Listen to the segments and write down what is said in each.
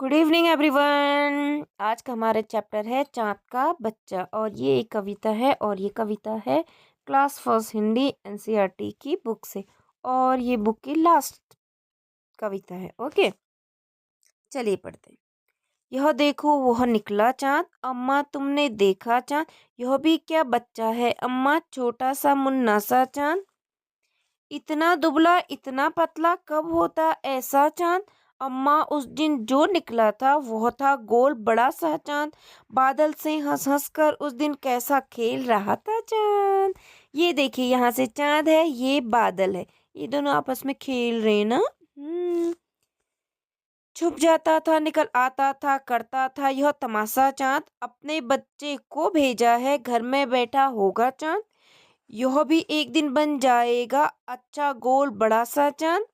Good evening everyone. आज का हमारा चैप्टर है चाँद का बच्चा और ये एक कविता है और ये कविता है क्लास फर्स्ट हिंदी एनसीईआरटी की बुक से और ये बुक की लास्ट कविता है। ओके, चलिए पढ़ते हैं। यह देखो वह निकला चाँद, अम्मा तुमने देखा चाँद, यह भी क्या बच्चा है अम्मा, छोटा सा मुन्ना सा चाँद। इतना दुबला इतना पतला कब होता ऐसा चाँद, अम्मा उस दिन जो निकला था वह था गोल बड़ा सा चाँद। बादल से हंस हंस कर उस दिन कैसा खेल रहा था चाँद। ये देखिए, यहाँ से चाँद है, ये बादल है, ये दोनों आपस में खेल रहे हैं ना। छुप जाता था निकल आता था करता था यह तमाशा चाँद, अपने बच्चे को भेजा है घर में बैठा होगा चाँद। यह भी एक दिन बन जाएगा अच्छा गोल बड़ा सा चाँद।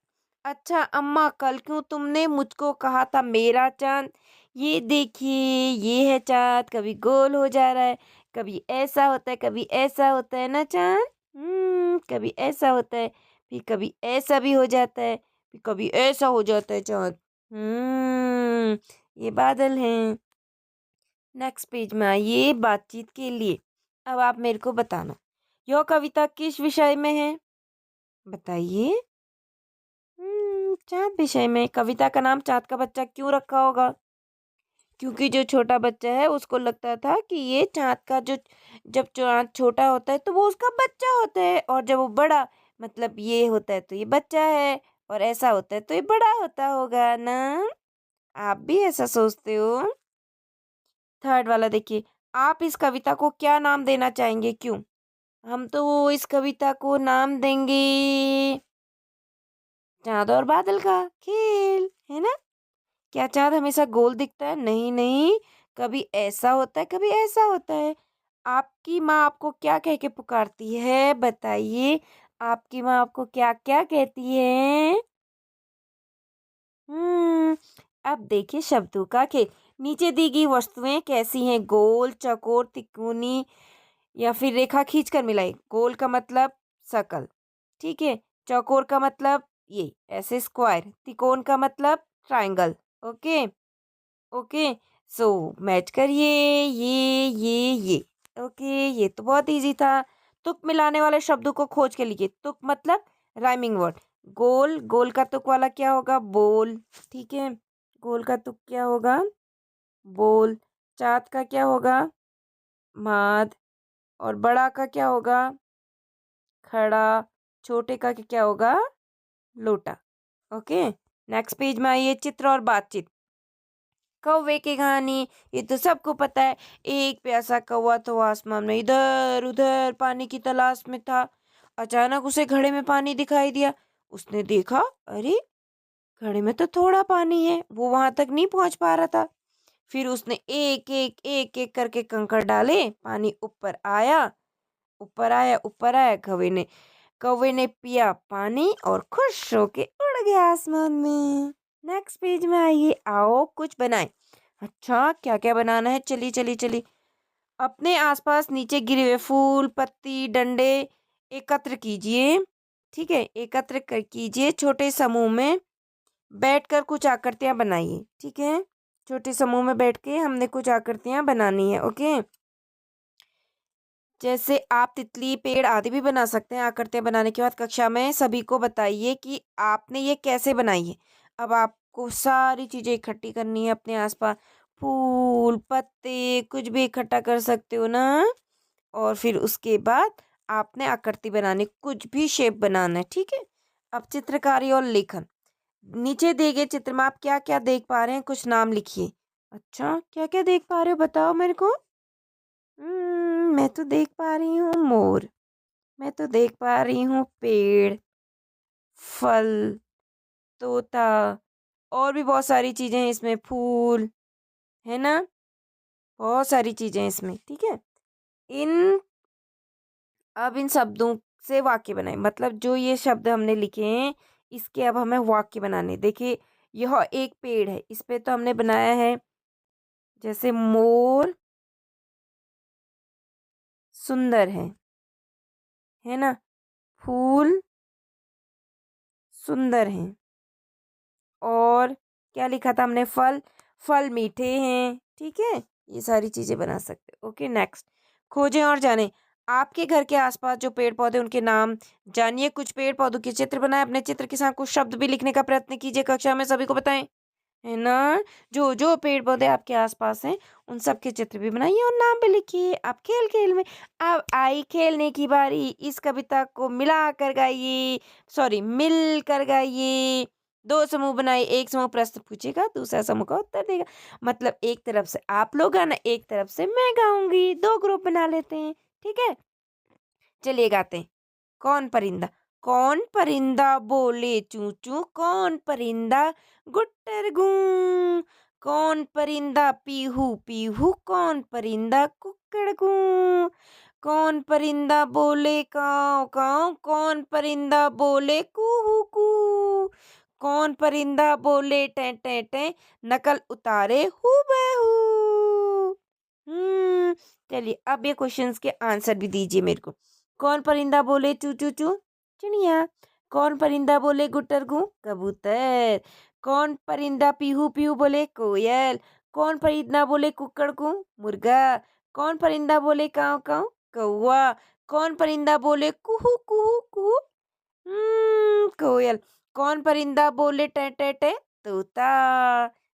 अच्छा अम्मा कल क्यों तुमने मुझको कहा था मेरा चाँद। ये देखिए, ये है चाँद, कभी गोल हो जा रहा है, कभी ऐसा होता है, कभी ऐसा होता है ना चाँद। कभी ऐसा होता है, फिर कभी ऐसा भी हो जाता है, फिर कभी ऐसा हो जाता है चाँद। ये बादल हैं। नेक्स्ट पेज में आइए बातचीत के लिए। अब आप मेरे को बताना, यह कविता किस विषय में है, बताइए। चाँद विषय में। कविता का नाम चाँद का बच्चा क्यों रखा होगा? क्योंकि जो छोटा बच्चा है उसको लगता था कि ये चाँद का जो, जब चाँद छोटा होता है तो वो उसका बच्चा होता है, और जब वो बड़ा मतलब ये होता है तो ये बच्चा है, और ऐसा होता है तो ये बड़ा होता होगा ना। आप भी ऐसा सोचते हो? थर्ड वाला देखिए, आप इस कविता को क्या नाम देना चाहेंगे, क्यों? हम तो इस कविता को नाम देंगे चाँद और बादल का खेल, है ना। क्या चाँद हमेशा गोल दिखता है? नहीं नहीं, कभी ऐसा होता है कभी ऐसा होता है। आपकी माँ आपको क्या कह के पुकारती है, बताइए। आपकी माँ आपको क्या क्या कहती है? हम्म अब देखिए शब्दों का खेल। नीचे दी गई वस्तुएं कैसी हैं? गोल, चौकोर, तिकोनी या फिर रेखा खींच कर मिलाई। गोल का मतलब सर्कल, ठीक है। चौकोर का मतलब ये ऐसे स्क्वायर। त्रिकोण का मतलब triangle. Okay okay, so match करिए ये। ओके, ये तो बहुत इजी था। तुक मिलाने वाले शब्दों को खोज के लिखिए। तुक मतलब राइमिंग वर्ड। गोल, गोल का तुक वाला क्या होगा? बोल, ठीक है। गोल का तुक क्या होगा? बोल। चाँद का क्या होगा? माद। और बड़ा का क्या होगा? खड़ा। छोटे का क्या होगा? लोटा। ओके, नेक्स्ट पेज में आइए, चित्र और बातचीत। कौवे की कहानी, ये तो सबको पता है। एक प्यासा कौवा तो आसमान में इधर उधर पानी की तलाश में था। अचानक उसे घड़े में पानी दिखाई दिया। उसने देखा, अरे घड़े में तो थोड़ा पानी है, वो वहां तक नहीं पहुंच पा रहा था। फिर उसने एक एक करके कंकड़ डाले, पानी ऊपर आया ऊपर आया। कौवे ने पिया पानी और खुश होके उड़ गया आसमान में। नेक्स्ट पेज में आइए, आओ कुछ बनाएं। अच्छा, क्या क्या बनाना है? चलिए चलिए चलिए। अपने आसपास नीचे गिरे हुए फूल, पत्ती, डंडे एकत्र कीजिए। ठीक है, कीजिए। छोटे समूह में बैठकर कुछ आकृतियां बनाइए। ठीक है, छोटे समूह में बैठ के हमने कुछ आकृतियां बनानी है। ओके, जैसे आप तितली, पेड़ आदि भी बना सकते हैं। आकृतियां बनाने के बाद कक्षा में सभी को बताइए कि आपने ये कैसे बनाई है। अब आपको सारी चीज़ें इकट्ठी करनी है अपने आसपास। फूल, पत्ते, कुछ भी इकट्ठा कर सकते हो ना। और फिर उसके बाद आपने आकृति बनानी, कुछ भी शेप बनाना है। ठीक है, अब चित्रकारी और लेखन। नीचे दिए गए चित्र में आप क्या क्या देख पा रहे हैं, कुछ नाम लिखिए। अच्छा, क्या क्या देख पा रहे हो, बताओ मेरे को। मैं तो देख पा रही हूँ मोर, मैं तो देख पा रही हूँ पेड़, फल, तोता, और भी बहुत सारी चीजें हैं इसमें, फूल, है ना। बहुत सारी चीजें हैं इसमें, ठीक है। इन अब इन शब्दों से वाक्य बनाए, मतलब जो ये शब्द हमने लिखे हैं इसके अब हमें वाक्य बनाने। देखिए, यह एक पेड़ है, इस पे तो हमने बनाया है जैसे मोर सुंदर है ना। फूल सुंदर हैं। और क्या लिखा था हमने? फल, फल मीठे हैं, ठीक है। ये सारी चीज़ें बना सकते हो। Okay, next. खोजें और जानें। आपके घर के आसपास जो पेड़ पौधे उनके नाम जानिए, कुछ पेड़ पौधों के चित्र बनाएं, अपने चित्र के साथ कुछ शब्द भी लिखने का प्रयत्न कीजिए, कक्षा में सभी को बताएं, है ना। जो जो पेड़ पौधे आपके आसपास हैं उन सब के चित्र भी बनाइए और नाम भी लिखिए। आप खेल खेल में अब आई खेलने की बारी। इस कविता को मिला कर गाइए, सॉरी मिल कर गाइए। दो समूह बनाइए, एक समूह प्रश्न पूछेगा, दूसरा समूह का उत्तर देगा। मतलब एक तरफ से आप लोग गाना, एक तरफ से मैं गाऊंगी, दो ग्रुप बना लेते हैं, ठीक है। चलिए गाते हैं। कौन परिंदा बोले चू चू, कौन परिंदा गुट्टर गू, कौन परिंदा पीहू पीहू, कौन परिंदा कुक्कड़ कू, कौन परिंदा बोले काव काव, कौन परिंदा बोले कूहू कू, कौन परिंदा बोले टें टें टें, नकल उतारे हूबहू। हम्म चलिए अब ये क्वेश्चंस के आंसर भी दीजिए मेरे को। कौन परिंदा बोले चू चू चू, चिड़िया। कौन परिंदा बोले गुटर गू, कबूतर। कौन परिंदा पीहू पीहू बोले, कोयल। कौन परिंदा बोले कुक्कड़ कू, मुर्गा। कौन परिंदा बोले काव काव, कौवा। कौन परिंदा बोले कुहू कुहू कुहू, कोयल। कौन परिंदा बोले टे टे टे, तोता,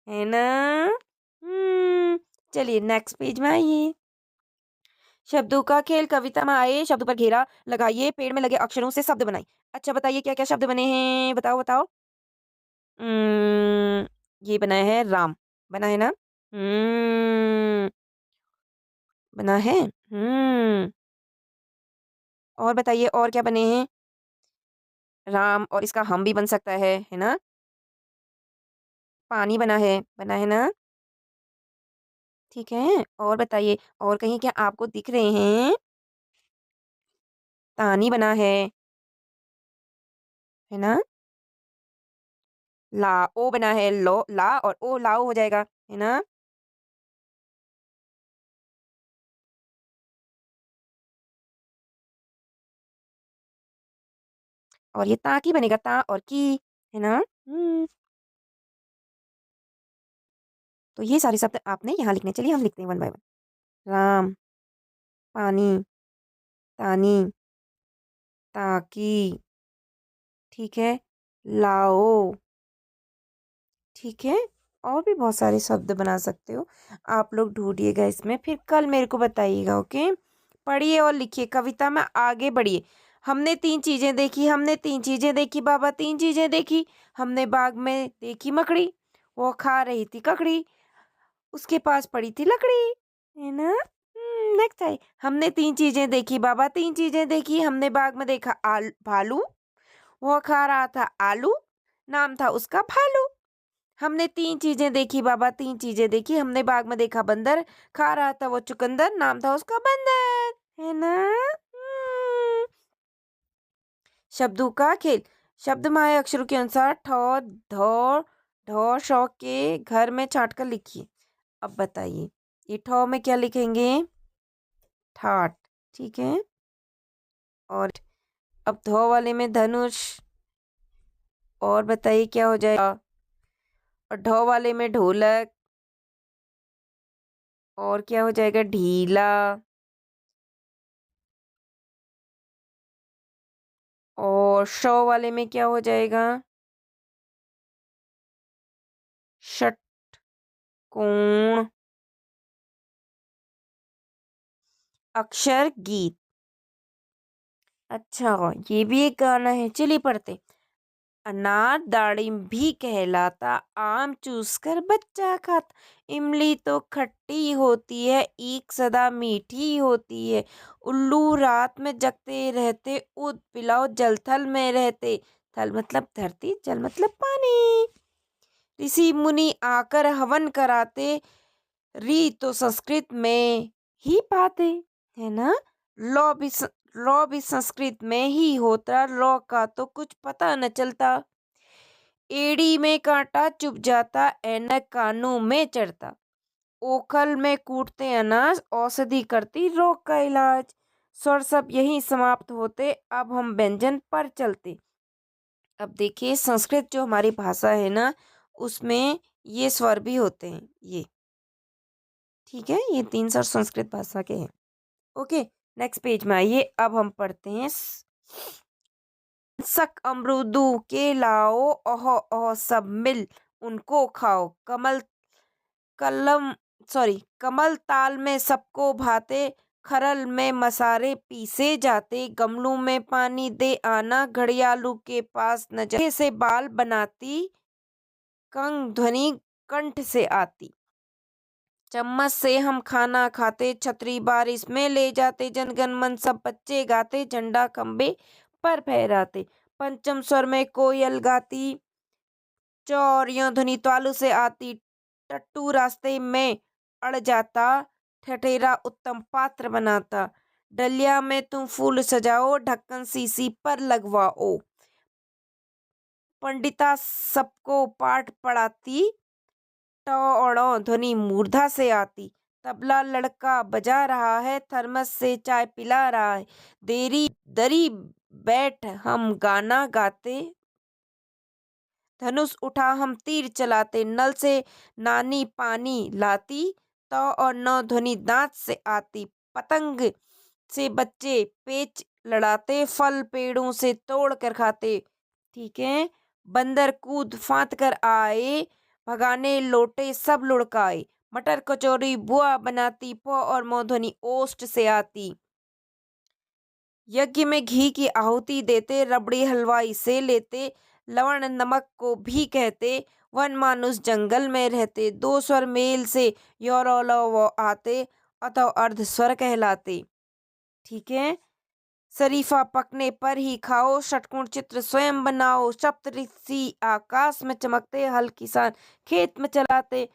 है ना। चलिए नेक्स्ट पेज में आइए। शब्दों का खेल। कविता में आए शब्द पर घेरा लगाइए, पेड़ में लगे अक्षरों से शब्द बनाइए। अच्छा बताइए क्या क्या शब्द बने हैं, बताओ बताओ। हम्म, ये बना है राम, बना है ना। हम्म, बना है। और बताइए और क्या बने हैं। राम और इसका हम भी बन सकता है ना। पानी बना है ना। ठीक है, और बताइए और कहीं क्या आपको दिख रहे हैं। तानी बना है ना। ला ओ बना है, लो ला और ओ लाओ हो जाएगा, है ना। और ये ताकी बनेगा, ता और की, है ना। तो ये सारे शब्द आपने यहाँ लिखने, चलिए हम लिखते हैं वन बाय वन। राम, पानी, तानी, ताकी, ठीक है, लाओ, ठीक है। और भी बहुत सारे शब्द बना सकते हो आप लोग, ढूंढिएगा इसमें, फिर कल मेरे को बताइएगा। ओके, पढ़िए और लिखिए, कविता में आगे बढ़िए। हमने तीन चीजें देखी, हमने तीन चीजें देखी, बाबा तीन चीजें देखी। हमने बाग में देखी मकड़ी, वो खा रही थी ककड़ी, उसके पास पड़ी थी लकड़ी, है ना। नेक्स्ट है। हमने तीन चीजें देखी, बाबा तीन चीजें देखी। हमने बाग में देखा भालू, वो खा रहा था आलू, नाम था उसका भालू। हमने तीन चीजें देखी, बाबा तीन चीजें देखी। हमने बाग में देखा बंदर, खा रहा था वो चुकंदर, नाम था उसका बंदर, है ना। शब्दों का खेल। शब्दमाला अक्षरों के अनुसार ठ, ध, ढ, श के घर में छाट कर लिखिए। अब बताइए ये ठ में क्या लिखेंगे, ठाट, ठीक है। और अब ध वाले में धनुष, और बताइए क्या हो जाएगा। और ढ वाले में ढोलक, और क्या हो जाएगा, ढीला। और श वाले में क्या हो जाएगा, षटकोण। अक्षर गीत। अच्छा ये भी एक गाना है, चलिए पढ़ते। अनार दाढ़ी भी कहलाता, आम चूस कर बच्चा खाता। इमली तो खट्टी होती है, ईख सदा मीठी होती है। उल्लू रात में जगते रहते, ऊद पिलाओ जल थल में रहते। थल मतलब धरती, जल मतलब पानी। ऋषि मुनि आकर हवन कराते, री तो संस्कृत में ही पाते, है ना। लौ भी लौ भी संस्कृत में ही होता, लौ का तो कुछ पता न चलता। एड़ी में कांटा चुभ जाता, ऐनक कानों में चढ़ता। ओखल में कूटते अनाज, औषधि करती रोग का इलाज। स्वर सब यही समाप्त होते, अब हम व्यंजन पर चलते। अब देखिए संस्कृत जो हमारी भाषा है ना, उसमें ये स्वर भी होते हैं ये। ठीक है, ये 3 स्वर संस्कृत भाषा के हैं। ओके, नेक्स्ट पेज में आइए। अब हम पढ़ते हैं सक अमरूदू के लाओ, ओहो ओहो सब मिल उनको खाओ। कलम कमल ताल में सबको भाते, खरल में मसारे पीसे जाते। गमलों में पानी दे आना, घड़ियालू के पास न जा से बाल बनाती, कंग ध्वनि कंठ से आती। चम्मच से हम खाना खाते, छतरी बारिश में ले जाते। जनगण मन सब बच्चे गाते, झंडा खंबे पर फहराते। पंचम स्वर में कोयल गाती, चौर यों ध्वनि तालु से आती। टट्टू रास्ते में अड़ जाता, ठठेरा उत्तम पात्र बनाता। डलिया में तुम फूल सजाओ, ढक्कन सीसी पर लगवाओ। पंडिता सबको पाठ पढ़ाती, ट और ध्वनि मूर्धा से आती। तबला लड़का बजा रहा है, थर्मस से चाय पिला रहा है। देरी दरी बैठ हम गाना गाते, धनुष उठा हम तीर चलाते। नल से नानी पानी लाती, त और न ध्वनि दांत से आती। पतंग से बच्चे पेच लड़ाते, फल पेड़ों से तोड़ कर खाते। ठीक है, बंदर कूद फांत कर आए, भगाने लौटे सब लुढ़काए। मटर कचौरी बुआ बनाती, प और म ध्वनि ओष्ठ से आती। यज्ञ में घी की आहुति देते, रबड़ी हलवाई से लेते। लवण नमक को भी कहते, वन मानुष जंगल में रहते। दो स्वर मेल से योरोलो वो आते, अतः अर्ध स्वर कहलाते। ठीक है, शरीफा पकने पर ही खाओ, षटकोण चित्र स्वयं बनाओ। सप्तऋषि आकाश में चमकते, हल किसान खेत में चलाते।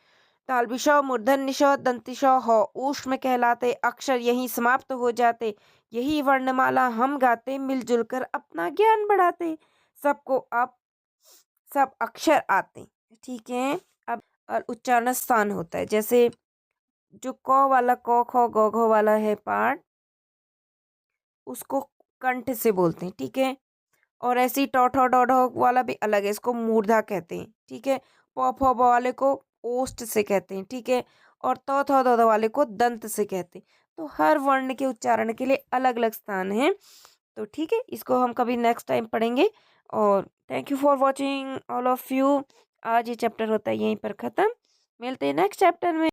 तालबिशौ मूर्धन्यशौ दंतिशौ हो ऊष्म में कहलाते। अक्षर यहीं समाप्त हो जाते, यही वर्णमाला हम गाते। मिलजुल कर अपना ज्ञान बढ़ाते, सबको अब सब अक्षर आते। ठीक है, अब और उच्चारण स्थान होता है। जैसे जो क वाला क ख ग घ वाला है पार्ट, उसको कंठ से बोलते हैं। ठीक है, और ऐसे ही टौ ठौ डौ ढौ वाला भी अलग है, इसको मूर्धा कहते हैं। ठीक है, प फ ब वाले को ओष्ठ से कहते हैं। ठीक है, और तौ थौ दौ ध वाले को दंत से कहते हैं। तो हर वर्ण के उच्चारण के लिए अलग अलग स्थान है। तो ठीक है, इसको हम कभी नेक्स्ट टाइम पढ़ेंगे। और thank you for watching all of you. आज ये चैप्टर होता है यहीं पर ख़त्म। मिलते हैं नेक्स्ट चैप्टर में।